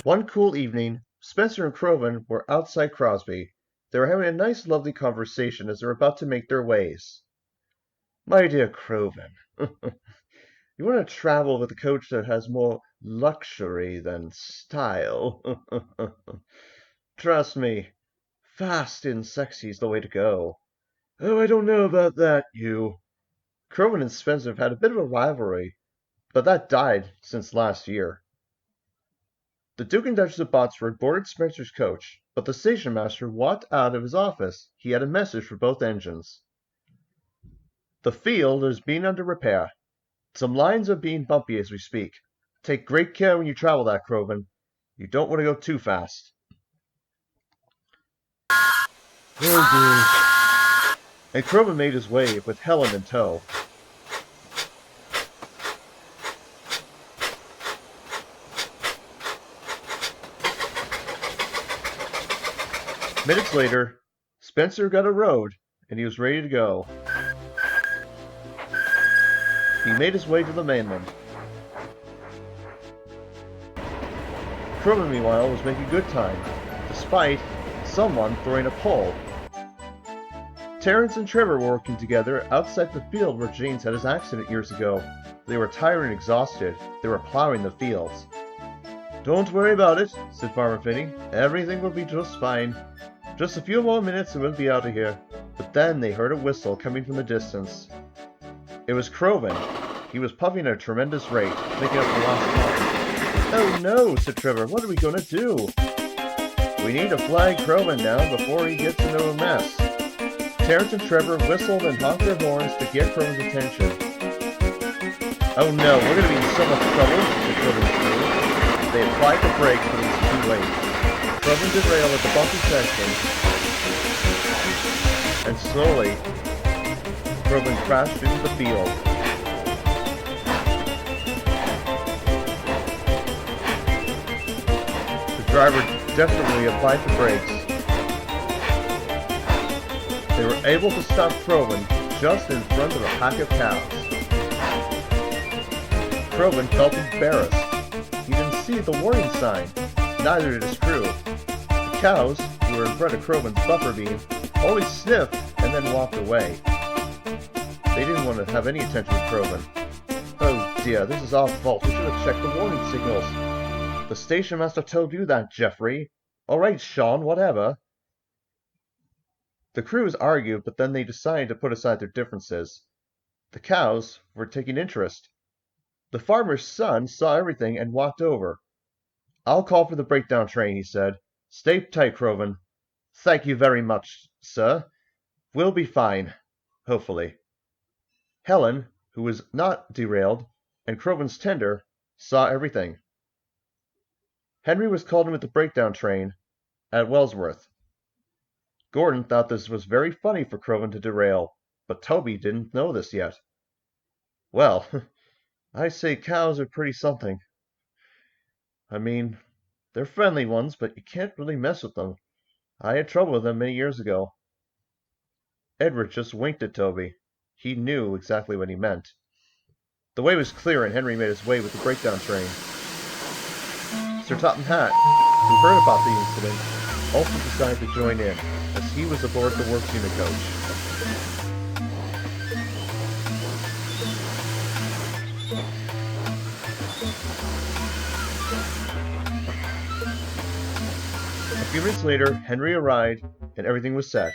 One cool evening, Spencer and Crovan were outside Crosby. They were having a nice, lovely conversation as they were about to make their ways. My dear Crovan, you want to travel with a coach that has more luxury than style. Trust me, fast and sexy is the way to go. Oh, I don't know about that, you. Crovan and Spencer have had a bit of a rivalry, but that died since last year. The Duke and Duchess of Botsford boarded Spencer's coach, but the station master walked out of his office. He had a message for both engines. The field is being under repair. Some lines are being bumpy as we speak. Take great care when you travel that, Crovan. You don't want to go too fast. Oh dear. And Crovan made his way with Helen in tow. Minutes later, Spencer got a road, and he was ready to go. He made his way to the mainland. Cromin, meanwhile, was making good time, despite someone throwing a pole. Terence and Trevor were working together outside the field where James had his accident years ago. They were tired and exhausted. They were plowing the fields. "Don't worry about it," said Farmer Finney. "Everything will be just fine. Just a few more minutes and we'll be out of here." But then they heard a whistle coming from the distance. It was Crovan. He was puffing at a tremendous rate, making up the last time. "Oh no," said Trevor. "What are we going to do?" "We need to flag Crovan down before he gets into a mess." Terence and Trevor whistled and honked their horns to get Crovan's attention. "Oh no, we're going to be in so much trouble," said Crovan's crew. They applied the brakes, but it was too late. Crovan derailed at the bumpy section, and slowly, Crovan crashed into the field. The driver definitely applied the brakes. They were able to stop Crovan just in front of a pack of cows. Crovan felt embarrassed. He didn't see the warning sign. Neither did his crew. The cows, who were in front of Crovan's buffer beam, only sniffed and then walked away. They didn't want to have any attention with Crovan. "Oh dear, this is our fault. We should have checked the warning signals." "The station master told you that, Jeffrey." "All right, Sean, whatever." The crews argued, but then they decided to put aside their differences. The cows were taking interest. The farmer's son saw everything and walked over. "I'll call for the breakdown train," he said. "Stay tight, Crovan." "Thank you very much, sir. We'll be fine, hopefully." Helen, who was not derailed, and Crovan's tender, saw everything. Henry was called in with the breakdown train at Wellsworth. Gordon thought this was very funny for Crovan to derail, but Toby didn't know this yet. "Well, I say cows are pretty something. I mean, they're friendly ones, but you can't really mess with them. I had trouble with them many years ago." Edward just winked at Toby. He knew exactly what he meant. The way was clear, and Henry made his way with the breakdown train. Sir Topham Hatt, who heard about the incident, also decided to join in, as he was aboard the works unit coach. A few minutes later, Henry arrived, and everything was set.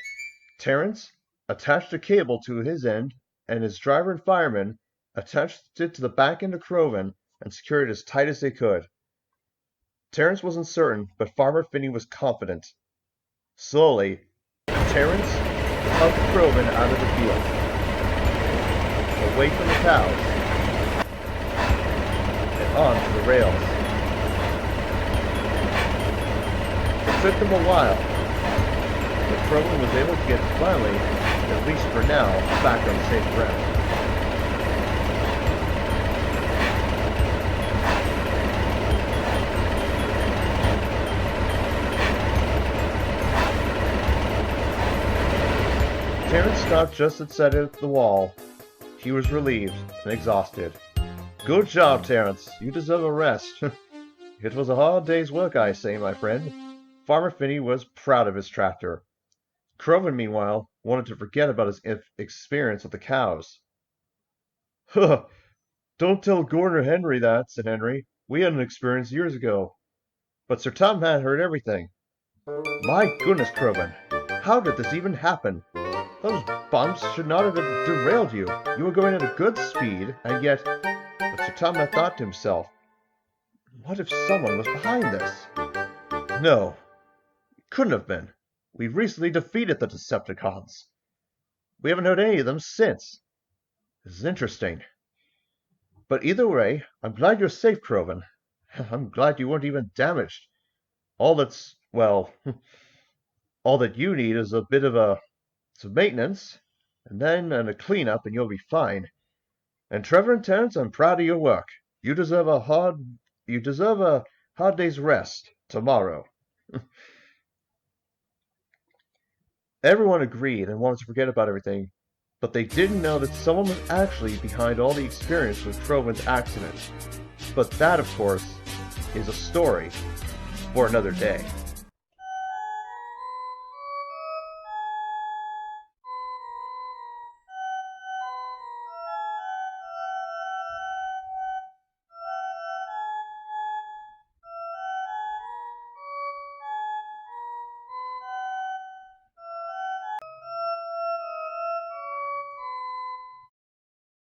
Terence attached a cable to his end, and his driver and fireman attached it to the back end of Crovan and secured it as tight as they could. Terence wasn't certain, but Farmer Finney was confident. Slowly, Terence tugged Crovan out of the field, away from the cows, and onto the rails. It took them a while, but Crovan was able to get finally, at least for now, back on safe ground. Terence stopped just at sight of the wall. He was relieved and exhausted. "Good job, Terence. You deserve a rest. It was a hard day's work, I say, my friend. Farmer Finney was proud of his tractor. Crovan, meanwhile, wanted to forget about his experience with the cows. Huh! Don't tell Gouverneur Henry that, said Henry. We had an experience years ago. But Sir Tom had heard everything. My goodness, Crovan, how did this even happen? Those bumps should not have derailed you. You were going at a good speed, and yet... But Sir Tom had thought to himself, what if someone was behind this? No, it couldn't have been. We've recently defeated the Decepticons. We haven't heard any of them since. This is interesting. But either way, I'm glad you're safe, Crovan. I'm glad you weren't even damaged. All that's, well, all that you need is a bit of some maintenance, and then a cleanup, and you'll be fine. And Trevor and Terence, I'm proud of your work. You deserve a hard day's rest tomorrow. Everyone agreed and wanted to forget about everything, but they didn't know that someone was actually behind all the experience with Crovan's accident. But that, of course, is a story for another day.